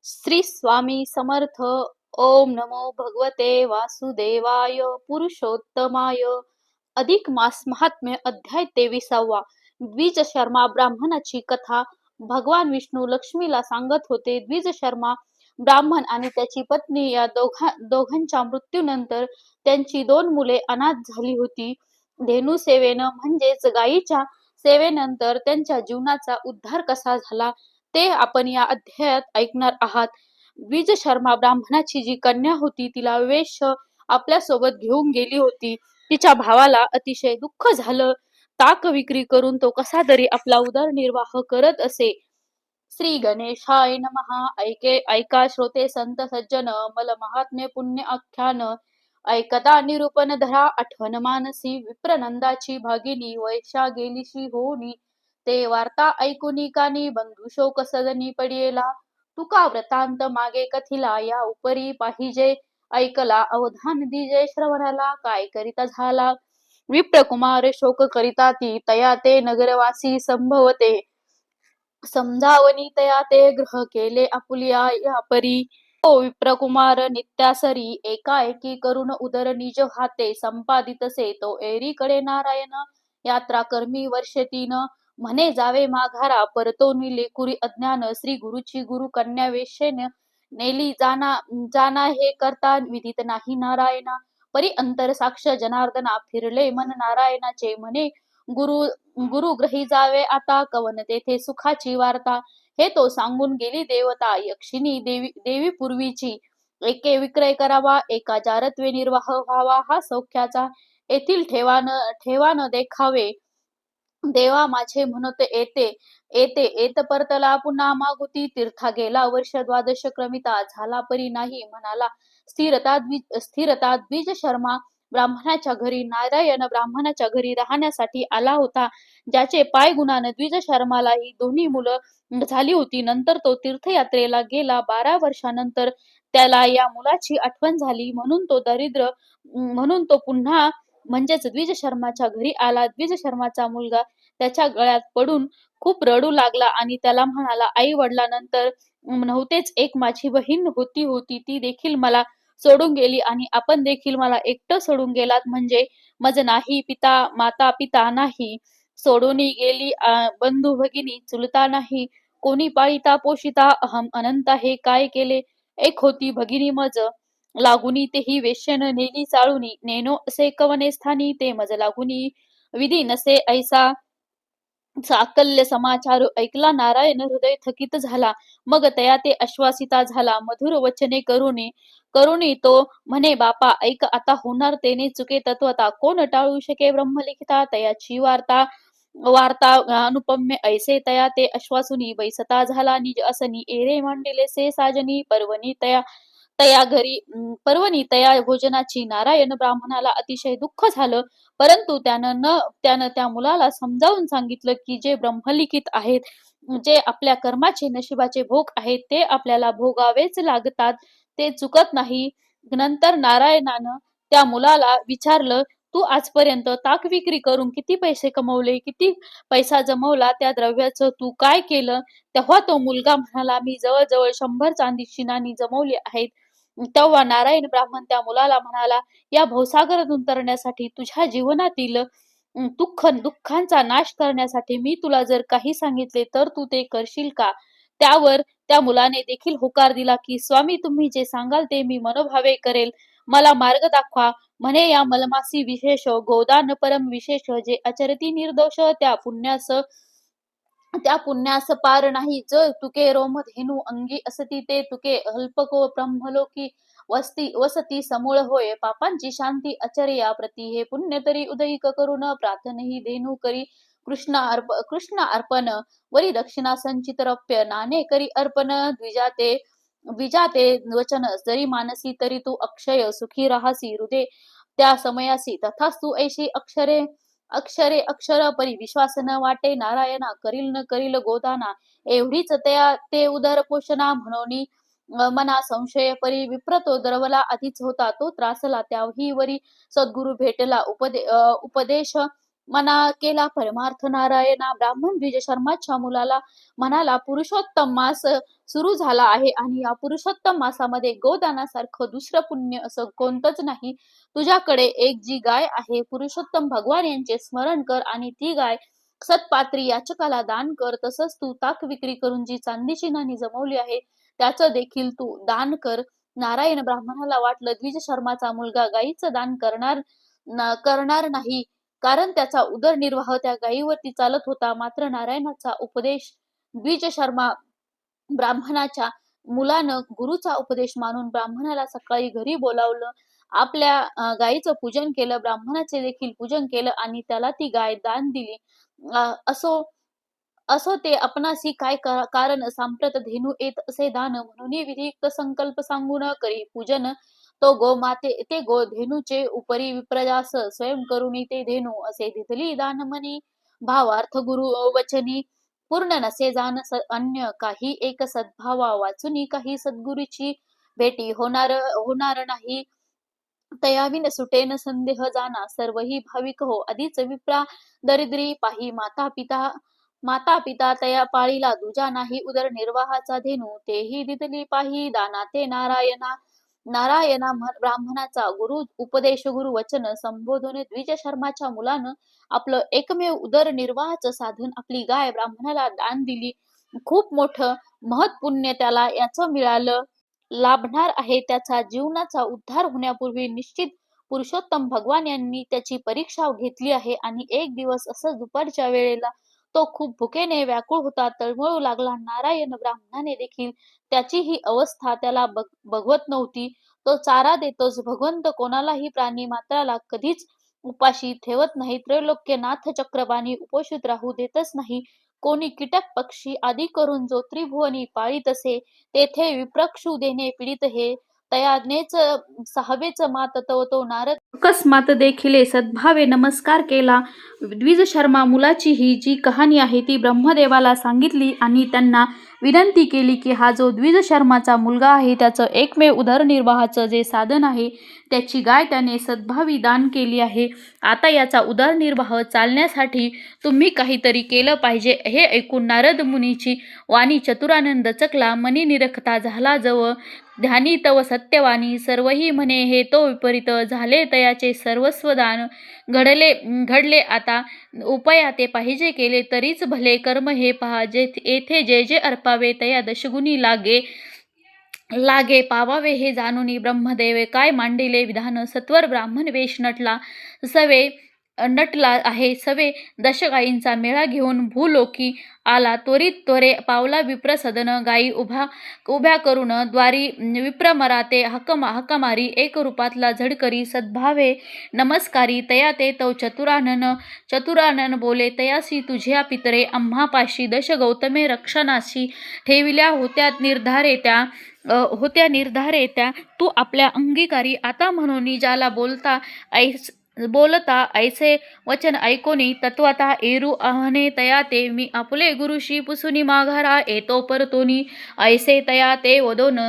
श्री स्वामी समर्थ. ओम नमो भगवते वासुदेवाय. पुरुषोत्तमाय. अधिक मास महात्म्य अध्याय 23वा. द्विज शर्मा ब्राह्मणाची कथा. भगवान विष्णू लक्ष्मीला सांगत होते. द्विज शर्मा ब्राह्मण आणि त्याची पत्नी या दोघांच्या मृत्यूनंतर त्यांची 2 मुले अनाथ झाली होती. धेनू सेवेनं म्हणजेच गायीच्या सेवेनंतर त्यांच्या जीवनाचा उद्धार कसा झाला ते आपण या अध्यायात ऐकणार आहात. द्विज शर्मा ब्राह्मणाची जी कन्या होती तिला वेश्य आपल्या सोबत घेऊन गेली होती. तिच्या भावाला अतिशय दुःख झालं. ताक विक्री करून तो कसा तरी आपला उदरनिर्वाह करत असे. श्री गणेशाय नमः. ऐका श्रोते संत सज्जन, मल महात्म्य पुण्य आख्यान. ऐकता निरूपण धरा आठवण मानसी. विप्रनंदाची भागिनी वैशा गेलीशी होनी. ते वार्ता ऐकुनी कानी बंधू शोक सदनी पडियेला. तुका व्रतांत मागे कथिला या उपरी पाहिजे. ऐकला अवधान दिजे श्रवणाला काय करिता झाला. विप्रकुमार शोक करिता ती तया ते नगरवासी संभवते. समजावनी तया ते ग्रह केले आपुलिया या परी. ओ विप्रकुमार नित्यासरी एकाएकी करून उदर निज हाते संपादितसे तो एरीकडे नारायण यात्रा कर्मी वर्षे 3 म्हणे जावे माघारा परतोनी लेकुरी अज्ञान श्री गुरुची गुरु कन्या वेश्येने नेली जाना जाना हे करता विदित नाही नारायणा. परी अंतर साक्ष जनार्दना फिरले मन नारायणाचे म्हणे गुरु गुरु ग्रही जावे आता कवन तेथे सुखाची वार्ता. हे तो सांगून गेली देवता यक्षिणी देवी पूर्वीची. एके विक्रय करावा एका जारत्वे निर्वाह व्हावा हा सौख्याचा येथील ठेवान देखावे. देवा माझे म्हणत येते येते येत परतला पुन्हा मागुती. तीर्था गेला वर्ष 12 क्रमिता झाला परी नाही म्हणाला. स्थिरता द्विज शर्मा ब्राह्मणाच्या घरी नारायण ब्राह्मणाच्या घरी राहण्यासाठी आला होता. ज्याचे पाय गुणाने द्विज शर्माला ही 2 मुलं झाली होती. नंतर तो तीर्थयात्रेला गेला. 12 वर्षानंतर त्याला या मुलाची आठवण झाली म्हणून तो पुन्हा म्हणजेच द्विज शर्माच्या घरी आला. द्विज शर्माचा मुलगा त्याच्या गळ्यात पडून खूप रडू लागला आणि त्याला म्हणाला, आई वडिलांनंतर नव्हतेच एक माझी बहीण होती ती देखील मला सोडून गेली आणि आपण देखील मला एकटं सोडून गेलात. म्हणजे मज नाही पिता माता पिता नाही सोडून गेली. बंधू भगिनी चुलता नाही कोणी पाळिता पोषिता. अहम अनंत हे काय केले. एक होती भगिनी मज लागुनी तेही वेश्येनं नेली चाळूनी. नेनो असे कवने स्थानी ते मज लागुनी विधी नसे ऐसा. चाकल्य समाचार ऐकला नारायण हृदय थकित झाला. मग तया ते आश्वासिता झाला. मधुर वचने करुणी तो म्हणे बापा ऐक आता होणार तेने चुके तत्वता. कोण टाळू शके ब्रह्मलिखिता तयाची वार्ता वार्ता अनुपम्य ऐसे तया ते आश्वासुनी बैसता झाला निज असनी. एरे मांडिले से साजनी पर्वणी पर्वणी तया भोजनाची. नारायण ब्राह्मणाला अतिशय दुःख झालं. परंतु त्यानं त्या मुलाला समजावून सांगितलं की जे ब्रह्मलिखित आहेत, जे आपल्या कर्माचे नशिबाचे भोग आहेत ते आपल्याला भोगावेच लागतात, ते चुकत नाही. नंतर नारायणानं त्या मुलाला विचारलं, तू आजपर्यंत ताक विक्री करून किती पैसे कमवले, किती पैसा जमवला, त्या द्रव्याचं तू काय केलं. तेव्हा तो मुलगा म्हणाला, मी जवळजवळ 100 चांदीची नाणी जमवली आहेत. तेव्हा नारायण ब्राह्मण त्या मुलाला म्हणाला, या भवसागरातून तरण्यासाठी तुझ्या जीवनातील दुःखांचा नाश करण्यासाठी मी तुला जर काही सांगितले तर तू ते करशील का. त्यावर त्या मुलाने देखील होकार दिला की स्वामी तुम्ही जे सांगाल ते मी मनोभावे करेल. मला मार्ग दाखवा. म्हणे या मलमासी विशेष गोदान परम विशेष जे आचरती निर्दोष त्या पुण्यास पार नाही. जर तुके रोम धेनू अंगी असती ते तुके अल्पको ब्रह्मलोकी वसती समूळ होय. पापांची शांती अचर्या प्रती हे पुण्य तरी उदयिक करून प्रार्थनेही धेनू करी कृष्ण अर्पण. वरी दक्षिणा संचित रौप्य नाणे करी अर्पण. द्विजाते वचन जरी मानसी तरी तू अक्षय सुखी राहासी. हृदय त्या समयासी तथास्तु ऐशी अक्षर परी विश्वास न वाटे. नारायणा करील न करील गोदाना एवढीच ते उदर पोषणा. म्हणून मना संशय परी विप्र तो द्रवला आधीच होता तो त्रासला. त्याही वरी सद्गुरु भेटला उपदेश मना केला परमार्थ नारायणा. ब्राह्मण द्विज शर्माच्या मुलाला म्हणाला, पुरुषोत्तम मास सुरू झाला आहे आणि या पुरुषोत्तम मासामध्ये गोदानासारखं दुसरं पुण्य असं कोणतंच नाही. तुझ्याकडे एक जी गाय आहे, पुरुषोत्तम भगवान यांचे स्मरण कर आणि ती गाय सत्पात्री याचकाला दान कर. तसंच तू ताक विक्री करून जी चांदीची नाणी जमवली आहे, त्याचं देखील तू दान कर. नारायण ब्राह्मणाला वाटलं, द्विज शर्माचा मुलगा गायीचं दान करणार नाही, कारण त्याचा उदरनिर्वाह त्या गायीवरती चालत होता. मात्र नारायणाचा उपदेश द्विज शर्मा ब्राह्मणाच्या मुलानं गुरुचा उपदेश मानून ब्राह्मणाला सकाळी घरी बोलावलं. आपल्या गायीचं पूजन केलं. ब्राह्मणाचे देखील पूजन केलं आणि त्याला ती गाय दान दिली. असो असो ते आपणासी काय कारण सांप्रत धेनू येत असे दान, म्हणून विधियुक्त संकल्प सांगू न करी पूजन. तो ते गो धेनूचे उपरी विप्रजास स्वयं करुणी ते धेनू असे दिधली दान मनी. भावार्थ गुरु वचनी पूर्ण नसे जाण अन्य काही, एक सद्भावा वाचुनी काही सद्गुरूची भेटी होणार नाही. तयाविन सुटेन संदेह जाना, सर्वही भाविक हो आधीच विप्रा दरिद्री पाही. माता पिता तया पाळीला दुजा नाही, उदरनिर्वाहाचा धेनू तेही दिदली पाही. दाना ते ब्राह्मणाचा गुरु वचन संबोधून द्विज शर्माच्या मुलानं आपलं एकमेव उदरनिर्वाहाचं साधन आपली गाय ब्राह्मणाला दान दिली. खूप मोठं महत्पुण्य त्याला याचं मिळालं, लाभणार आहे. त्याचा जीवनाचा उद्धार होण्यापूर्वी निश्चित पुरुषोत्तम भगवान यांनी त्याची परीक्षा घेतली आहे. आणि एक दिवस असं दुपारच्या वेळेला तो खूप भुकेने व्याकुळ होता, तळमळू लागला. नारायण ब्राह्मणाने देखील त्याची ही अवस्था त्याला बघवत नव्हती. तो चारा देतोच, भगवंत कोणालाही प्राणी मात्राला कधीच उपाशी ठेवत नाही. त्रैलोक्यनाथ चक्रपाणी उपोषित राहू देतच नाही. कोणी कीटक पक्षी आदी करून जो त्रिभुवनी पाळीत असे, तेथे विप्रक्षु देणे पीडित हे. तयाज्ञेच सहावेच मात तव तो नारद अकस्मात देखिले सद्भावे नमस्कार केला. द्विज शर्मा मुलाची ही जी कहाणी आहे ती ब्रह्मदेवाला सांगितली आणि त्यांना विनंती केली की हा जो द्विज शर्माचा मुलगा आहे, त्याचं एकमेव उदरनिर्वाहाचं जे साधन आहे, त्याची गाय त्याने सद्भावी दान केली आहे. आता याचा उदरनिर्वाह चालण्यासाठी तुम्ही काहीतरी केलं पाहिजे. हे ऐकून नारद मुनीची वाणी चतुरानंद दचकला. मनी निरखता झाला जव, ध्यानी तव सत्यवाणी. सर्वही म्हणे हे तो विपरीत, झाले तयाचे सर्वस्व दान. घडले आता उपया ते पाहिजे केले, तरीच भले कर्म हे पहा. येथे जे जे अर्पावे तया दशगुणी लागे पावावे हे जाणूनी. ब्रह्मदेवे काय मांडिले विधान, सत्वर ब्राह्मण वेश नटला आहे सवे. दशगायींचा मेळा घेऊन भूलोकी आला, त्वरित त्वरे पावला विप्र सदन. गायी उभ्या करून द्वारी विप्र मराते हकमारी. एक रूपातला झडकरी सद्भावे नमस्कारी. तया ते तव चतुरानन बोले, तयासी तुझ्या पितरे आम्हापाशी दश गौतमे रक्षणाशी ठेविल्या होत्या निर्धारे त्या. तू आपल्या अंगीकारी आता म्हणून ज्याला बोलता ऐसे वचन ऐकोनी. तत्वता एरू आहने तया ते, मी आपुले गुरुशी पुसुनी माघारा येतो परतोनी. ऐसे तया ते वदोन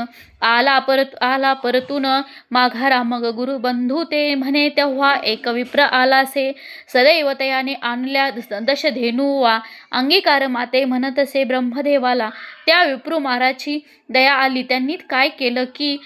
आला परतून माघारा. मग गुरुबंधू ते म्हणे तेव्हा, एक विप्र आलासे सदैव तयाने आणल्या दशधेनू वा. अंगीकार माते म्हणतसे ब्रह्मदेवाला, त्या विप्रुमाराची दया आली. त्यांनी काय केलं की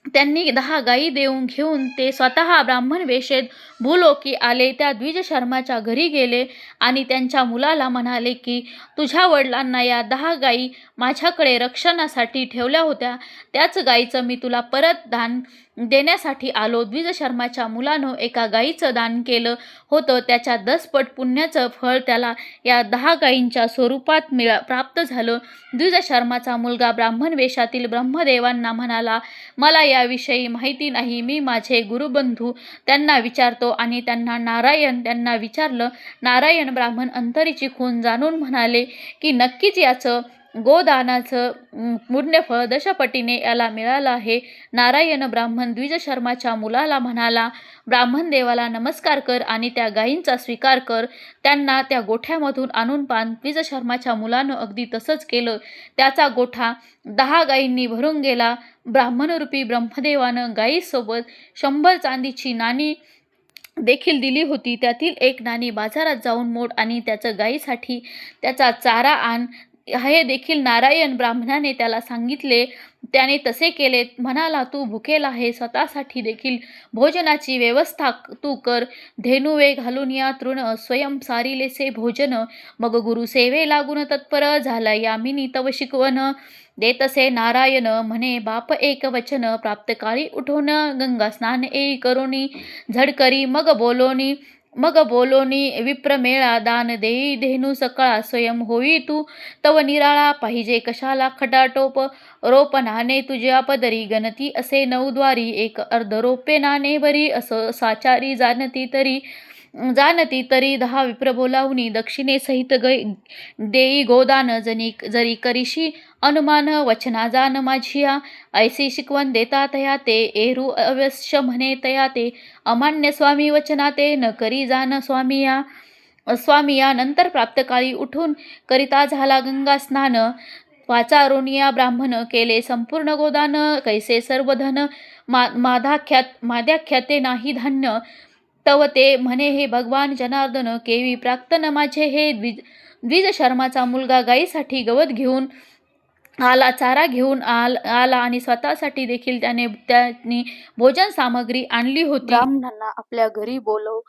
त्यांनी 10 गायी घेऊन ते स्वतः ब्राह्मण वेशेत भूलोकी आले. त्या द्विज शर्माच्या घरी गेले आणि त्यांच्या मुलाला म्हणाले की तुझ्या वडिलांना या 10 गायी माझ्याकडे रक्षणासाठी ठेवल्या होत्या, त्याच गायीचं मी तुला परत दान देण्यासाठी आलो. द्विज शर्माच्या मुलानं एका गायीचं दान केलं होतं, त्याच्या 10 पट पुण्याचं फळ त्याला या 10 गायींच्या स्वरूपात प्राप्त झालं. द्विज शर्माचा मुलगा ब्राह्मण वेशातील ब्रह्मदेवांना म्हणाला, मला याविषयी माहिती नाही, मी माझे गुरुबंधू त्यांना विचारतो. आणि त्यांना विचारलं. नारायण ब्राह्मण अंतरीची खूण जाणून म्हणाले की नक्कीच याचं गोदानाचं पुण्यफळ दशपटीने याला मिळालं आहे. नारायण ब्राह्मण द्विज शर्माच्या मुलाला म्हणाला, ब्राह्मण देवाला नमस्कार कर आणि त्या गायींचा स्वीकार कर, त्यांना त्या गोठ्यामधून आणून पान. द्विज शर्माच्या मुलानं अगदी तसंच केलं. त्याचा गोठा 10 गायींनी भरून गेला. ब्राह्मणरूपी ब्रह्मदेवानं गायीसोबत 100 चांदीची नाणी देखील दिली होती. त्यातील एक नाणी बाजारात जाऊन मोड आणि त्याचं गायीसाठी त्याचा चारा आण, हे देखील नारायण ब्राह्मणाने त्याला सांगितले. त्याने तसे केले. म्हणाला, तू भुकेल आहे, स्वतःसाठी देखील भोजनाची व्यवस्था तू कर. धेनुवे घालून या तृण स्वयं सारिलेसे भोजन. मग गुरुसेवे लागून तत्पर झाला, यामिनी तव शिकवण. देतसे नारायण म्हणे बाप एक वचन, प्राप्त काळी उठून गंगा स्नान येई करोनी. झडकरी मग बोलोनी विप्रमेळा, दान देई धेनू सकळा, स्वयं होई तू तव निराळा. पाहिजे कशाला खटाटोप, रोप नाणे तुझ्या पदरी, गणती असे नऊद्वारी, एक अर्ध रोपे नाणे भरी. असं साचारी जाणती तरी 10 विप्र बोलावणी, दक्षिणे सहित देई गोदान. जरी करीशी अनुमान, वचना जाण माझिया, ऐसी शिकवण देता तया ते. एरू अवश्य म्हणे तया ते, अमान्य स्वामी वचना ते, न करी जाण स्वामिया. नंतर प्राप्त काळी उठून करिता झाला गंगा स्नान. वाचारोनिया ब्राह्मण केले संपूर्ण गोदान, कैसे सर्व धन माद्याख्याते नाही धान्य. तव ते म्हणे हे भगवान जनार्दन, केवी प्राक्तन माझे हे द्विज शर्माचा मुलगा गायीसाठी गवत घेऊन आला, चारा घेऊन आला आणि स्वतःसाठी देखील त्यांनी भोजन सामग्री आणली होती. ब्राह्मणांना आपल्या घरी बोलव.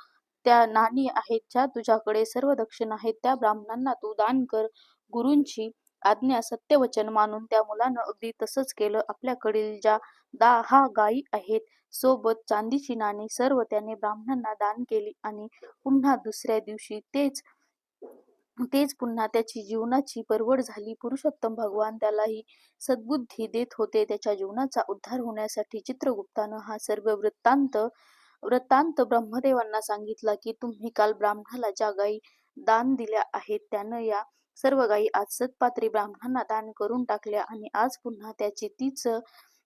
त्या नाणी आहेत ज्या तुझ्याकडे, सर्व दक्षिणा आहेत त्या ब्राह्मणांना तू दान कर. गुरूंची आज्ञा सत्यवचन मानून त्या मुलानं अगदी तसंच केलं. आपल्याकडील ज्या 10 गायी आहेत सोबत चांदीची नाणी सर्व त्याने ब्राह्मणांना दान केली. आणि पुन्हा दुसऱ्या दिवशी तेच पुन्हा त्याची जीवनाची परवड झाली. पुरुषोत्तम भगवान त्यालाही सद्बुद्धी देत होते. त्याच्या जीवनाचा उद्धार होण्यासाठी चित्रगुप्तानं हा सर्व वृत्तांत ब्रह्मदेवांना सांगितला की तुम्ही काल ब्राह्मणाला ज्या गायी दान दिल्या आहेत त्यानं या सर्व गायी आज सत्पात्री ब्राह्मणांना दान करून टाकल्या आणि आज पुन्हा त्याची तीच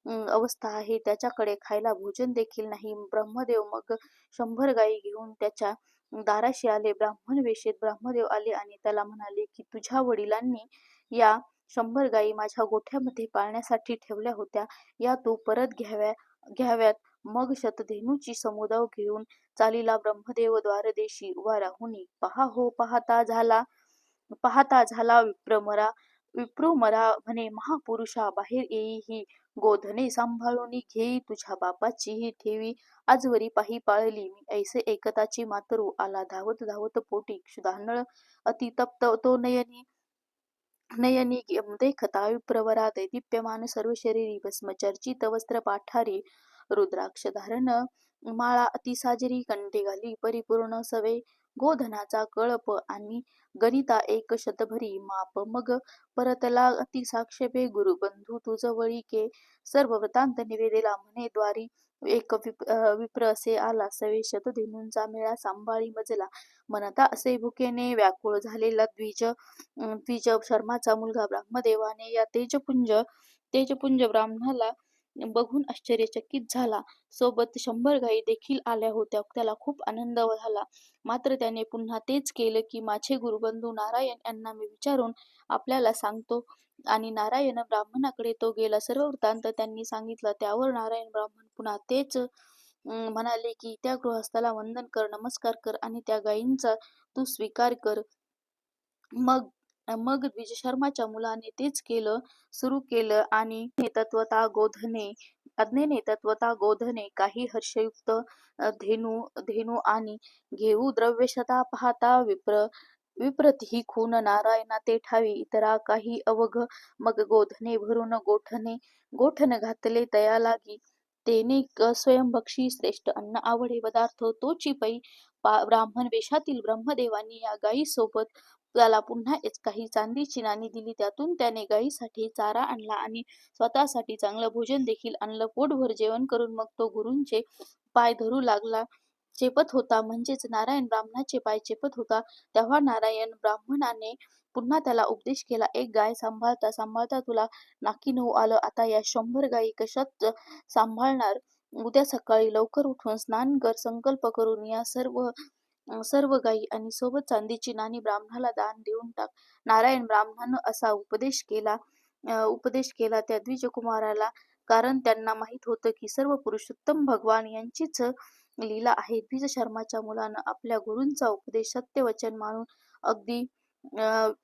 अवस्था आहे. त्याच्याकडे खायला भोजन देखील नाही. ब्रह्मदेव मग 100 गायी घेऊन त्याच्या दाराशी आले. ब्राह्मण वेशेत ब्रह्मदेव आले आणि त्याला म्हणाले की तुझ्या वडिलांनी या 100 गायी माझ्या गोठ्यामध्ये पाळण्यासाठी ठेवल्या होत्या, या तू परत घ्याव्यात. मग शतधेनूची समुदाव घेऊन चालीला ब्रह्मदेव द्वारदेशी उभा राहुनी, पाहता झाला विप्रुमरा म्हणे, महापुरुषा बाहेर येई ही गोधने सांभाळून घेई, तुझ्या बापाची ही ठेवी आजवरी पाही पाळली मी. ऐसे एकताची मातरू आला धावत धावत पोटी, क्षुधानळ अतितप्त तो नयनी देखता विप्रवरा, दैदिप्यमान सर्व शरीरी, भस्मचर्चित वस्त्र पाठारी, रुद्राक्ष धारण माळा अतिसाजरी, कंठी घाली परिपूर्ण सवे, गोधनाचा कळप आणि गणिता 1 शतभरी माप. मग परतला अतिसाक्षेपे गुरुबंधू तुझवळी के, सर्व वृत्तांत निवेदिला म्हणे द्वारी. एक विप्र असे आला, सवे शतधेनूंचा मेळा सांभाळी मजला. म्हणता असे भुकेने व्याकुळ झालेला द्विज शर्माचा मुलगा ब्रह्मदेवाने या तेजपुंज ब्राह्मणाला बघून आश्चर्यचकित झाला. सोबत 100 गायी देखील आल्या होत्या. त्याला खूप आनंद झाला. मात्र त्याने पुन्हा तेच केलं की माझे गुरुबंधू नारायण यांना मी विचारून आपल्याला सांगतो. आणि नारायण ब्राह्मणाकडे तो गेला. सर्व वृत्तांत त्यांनी सांगितला. त्यावर नारायण ब्राह्मण पुन्हा तेच म्हणाले की त्या गृहस्थाला वंदन कर, नमस्कार कर आणि त्या गायींचा तू स्वीकार कर. मग द्विजशर्माच्या मुलाने तेच सुरू केलं आणि अज्ञेने तत्वता गोधने काही हर्षयुक्त धेनू आणि घेऊ द्रव्यशता पाहता विप्रती खून नारायणा ते ठावी, इतरा काही अवघ. मग गोधने भरून गोठण घातले तया लागी, तेने स्वयंभक्षी श्रेष्ठ अन्न आवडे पदार्थ तोची पै. ब्राह्मण वेशातील ब्रह्मदेवानी या गायी सोबत त्याला पुन्हा काही चांदीची नाणी दिली. त्यातून त्याने गायीसाठी चारा आणला आणि स्वतःसाठी चांगलं भोजन देखील आणलं. पोटभर जेवण करून मग तो गुरूंचे पाय धरू लागला. चेपत होता, म्हणजेच नारायण ब्राह्मणाचे पाय चेपत होता. तेव्हा नारायण ब्राह्मणाने पुन्हा त्याला उपदेश केला. एक गाय सांभाळता सांभाळता तुला नाकी नऊ आलं. आता या 100 गायी कशात सांभाळणार? उद्या सकाळी लवकर उठून स्नान कर, संकल्प करून या सर्व गायी आणि सोबत चांदीची नाणी ब्राह्मणाला दान देऊन टाक. नारायण ब्राह्मणानं असा उपदेश केला त्या द्विजकुमाराला. कारण त्यांना माहित होतं की सर्व पुरुषोत्तम भगवान यांचीच लीला आहेत. द्विज शर्माच्या मुलानं आपल्या गुरूंचा उपदेश सत्यवचन मानून अगदी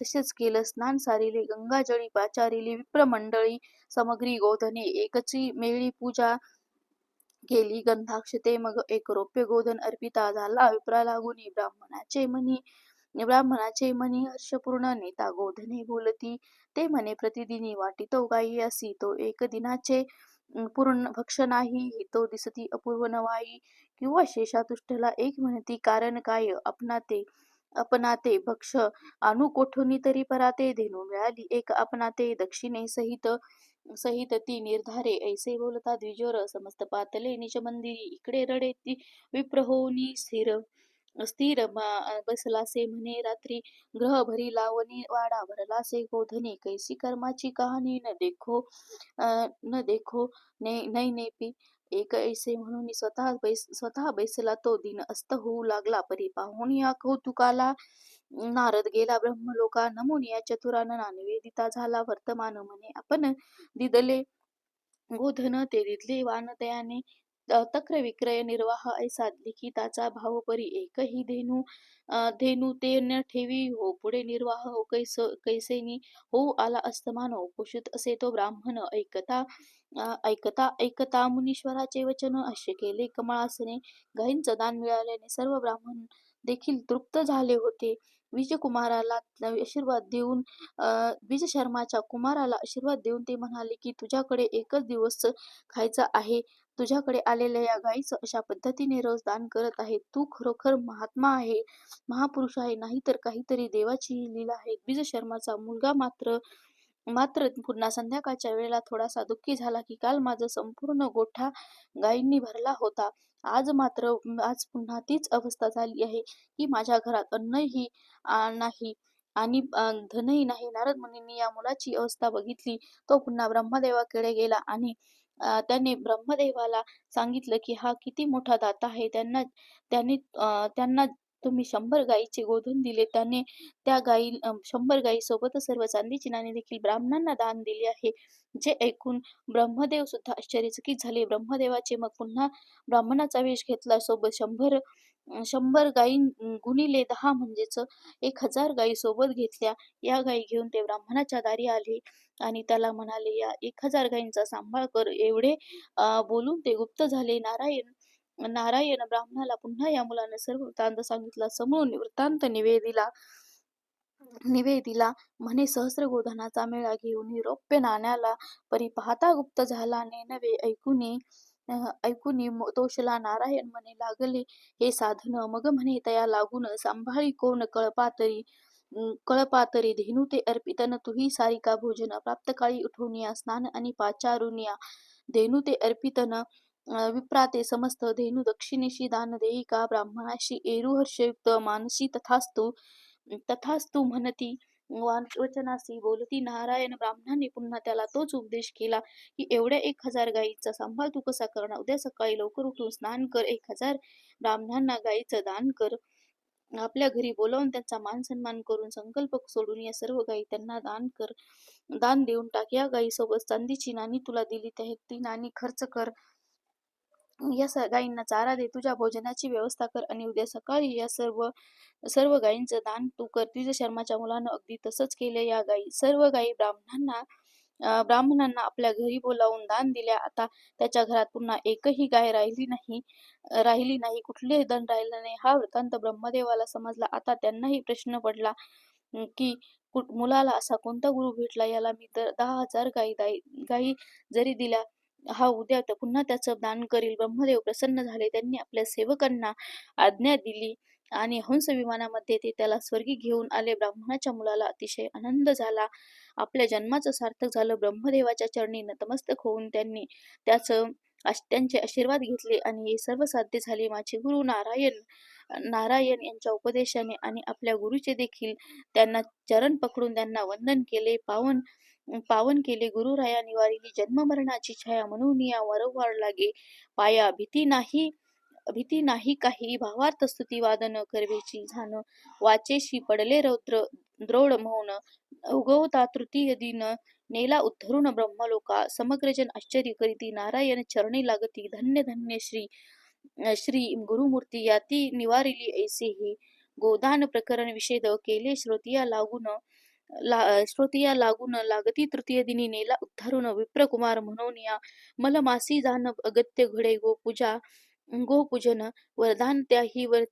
तसेच केलं. स्नान सारिले, गंगाजळी पाचारिली, विप्रमंडळी समग्री गोधने एकची मेळी पूजा केली. गंधाक्षते मग एक रौप्य गोधन अर्पिता झाला. विप्राला गुणी ब्राह्मणाचे मनी हर्षपूर्ण नेता गोधने बोलती. ते म्हणे प्रतिदिनी वाटितो गायी असी तो एक दिनाचे पूर्ण भक्ष नाही. हितो दिसती अपूर्व नवाई किंवा शेषातुष्टला एक म्हणती कारण काय आपणाते भक्ष आणू कोठून तरी पराते धेनू मिळाली एक आपणाते दक्षिणे सहित सहित ती निर्धारे ऐसे बोलता द्विजोर समस्त पातले निज मंदिरी इकडे रडे ती विप्र होऊनी स्थिर स्थिर बसलासे म्हणे रात्री ग्रह भरी लावणी वाडा भरलासे गोधनी कैसी कर्माची कहाणी न देखो नै नेपी एक ऐसे म्हणून स्वतः बैसला तो दिन अस्त होऊ लागला परी पाहून या कौतुकाला नारद गेला ब्रह्मलोका नमून या चतुरानना निवेदिता झाला वर्तमान म्हणे आपण दिदले गोधन ते दिदले वानतयाने तक्र विक्रय निर्वाह ऐसा लिखिताचा भाव परी एकही धेनू ते न ठेवी हो पुढे निर्वाह हो कैसेनी होऊ आला अस्तमान पोषित असे तो ब्राह्मण ऐकता मुनीश्वराचे वचन असे केले कमळासने गायींचं दान मिळाल्याने सर्व ब्राह्मण देखील तृप्त झाले होते. विजकुमाराला आशीर्वाद देऊन द्विज शर्माच्या कुमाराला आशीर्वाद देऊन ते म्हणाले की तुझ्याकडे एकच दिवस खायचा आहे. तुझ्याकडे आलेल्या या गायीचं अशा पद्धतीने रोज दान करत आहे. तू खरोखर महात्मा आहे, महापुरुष आहे, नाही तर काहीतरी देवाची लीला आहे. द्विज शर्माचा मुलगा मात्र मात्र पुन्हा संध्याकाळच्या वेळेला थोडासा दुःखी झाला की काल माझा संपूर्ण गोठा गायींनी भरला होता. आज पुन्हा तीच अवस्था झाली आहे की माझ्या घरात अन्नही नाही आणि धनही नाही. नारद मुनींनी या मुलाची अवस्था बघितली. तो पुन्हा ब्रह्मदेवाकडे गेला आणि त्याने ब्रह्मदेवाला सांगितलं की हा किती मोठा दाता आहे. त्यांना तुम्ही 100 गायीचे गोधन दिले. त्याने त्या 100 गायी सोबत सर्व चांदीची नाणी देखील ब्राह्मणांना दान दिले आहे. जे ऐकून ब्रह्मदेव सुद्धा आश्चर्यचकित झाले. ब्रह्मदेवाचे मग पुन्हा ब्राह्मणाचा वेश घेतला. सोबत 100 गायी गुणिले 10 म्हणजेच 1000 गायी सोबत घेतल्या. या गायी घेऊन ते ब्राह्मणाच्या दारी आले आणि त्याला म्हणाले या 1000 गायींचा सांभाळ कर. एवढे बोलून ते गुप्त झाले. नारायण ब्राह्मणाला पुन्हा या मुलाने सर्व वृत्तांत सांगितला. समूळ वृत्तांत निवेदिला म्हणे सहस्र गोधनाचा मेळा घेऊन रौप्य नाण्याला परी पाहता गुप्त झाला नेनवे ऐकुनी तोषला नारायण म्हणे लागले हे साधन मग म्हणे तया लागून सांभाळी कोण कळपातरी धेनू ते अर्पितन तुही सारिका भोजन प्राप्त काळी उठवून स्नान आणि पाचारुनिया धेनू ते अर्पितन विप्राते समस्त धेनू दक्षिणेशी दान देई का ब्राह्मणाशी एरू हर्षयुक्त मानसी तथास्तु म्हणती वचनासी बोलती नारायण ब्राह्मणाने पुन्हा त्याला तोच उपदेश केला की एवढ्या 1000 गायीचा सांभाळ तू कसा करणार. उद्या सकाळी लवकर उठून स्नान कर. 1000 ब्राह्मणांना गायीचं दान कर. आपल्या घरी बोलावून त्यांचा मान सन्मान करून संकल्प सोडून या सर्व गायी त्यांना दान देऊन टाक. या गायीसोबत चांदीची नाणी तुला दिली ती नाणी खर्च कर. या गायींना चारा दे. तुझ्या भोजनाची व्यवस्था कर आणि उद्या सकाळी या सर्व सर्व गायींचं दान तू कर. द्विज शर्माच्या मुलानं अगदी तसंच केले. या सर्व गायी ब्राह्मणांना आपल्या घरी बोलावून दान दिल्या. आता त्याच्या घरात पुन्हा एकही गाय राहिली नाही. कुठलेही धन राहिलं नाही. हा वृत्तांत ब्रह्मदेवाला समजला. आता त्यांनाही प्रश्न पडला की मुलाला असा कोणता गुरु भेटला. याला मी तर 10,000 गायी जरी दिल्या हा उद्या तर पुन्हा त्याचं दान करील. ब्रह्मदेव प्रसन्न झाले. त्यांनी आपल्या सेवकांना आज्ञा दिली आणि हंस विमानामध्ये ते त्याला स्वर्गी घेऊन आले. ब्राह्मणाच्या मुलाला अतिशय आनंद झाला. आपल्या जन्माचं सार्थक झालं. ब्रह्मदेवाच्या चरणी नतमस्तक होऊन त्यांनी त्यांचे आशीर्वाद घेतले आणि हे सर्व साध्य झाले माझे गुरु नारायण यांच्या उपदेशाने आणि आपल्या गुरुचे देखील त्यांना चरण पकडून त्यांना वंदन केले. पावन केले. गुरुराया निवारिली जन्म मरणाची छाया म्हणून या वारंवार लागे पाया. भीती नाही काही भावार्थ स्तुती वादन करवेची झान वाचेशी पडले रौद्र द्रोड मौन उगवता तृतीय दिन नेला उद्धरून ब्रह्मलोका समग्र जन आश्चर्य करीती नारायण चरणी लागती धन्य धन्य श्री श्री गुरुमूर्ती याती निवारिली ऐसी ही गोदान प्रकरण विषेद केले श्रोतिया लागून लागती तृतीय दिनी नेला उद्धारून विप्रकुमार म्हणून या मलमासी जाण अगत्य घडे गोपूजन वरदान त्याही वरती